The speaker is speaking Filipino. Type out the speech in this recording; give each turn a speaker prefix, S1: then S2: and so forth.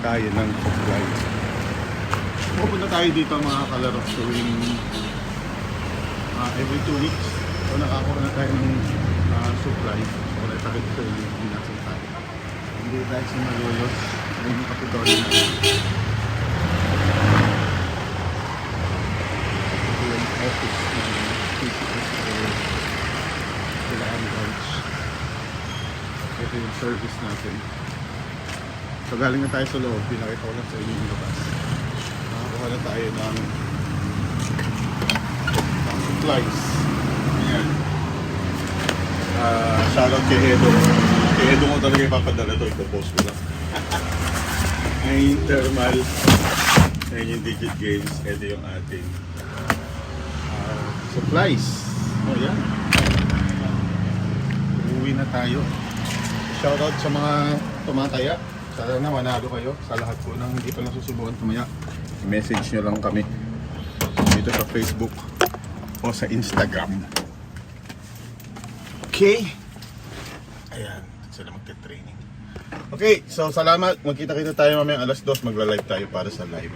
S1: tayo ng supply. Pupunta tayo dito mga kalaro tuwing every 2 weeks. So nakakuha na tayo ng supply. So wala tayo dito yung pinasok tayo. Hindi tayo sa Malolos. Ayun yung kapitolyo natin. Ito yung office ng PCS Kailangan branch. Ito yung service natin. So galing na tayo sa loob. Pinakita ko lang sa inyo yung labas. Nakakuha na tayo ng supplies. Ayan. Shoutout kay Edo. Kay Edo mo talaga ipapadala ito. Ito post ko lang. Ay thermal. Ayan yung digit games. Ito yung ating supplies. O yan. Uuwi na tayo. Shoutout sa mga tumataya. Sana na manalo kayo sa lahat po ng hindi pa nasusubukan tumaya. I-message nyo lang kami dito sa Facebook o sa Instagram. Okay? Ayan, sila magte-training. Okay, so salamat. Magkita-kita tayo mamaya alas 2. Magla-live tayo para sa live.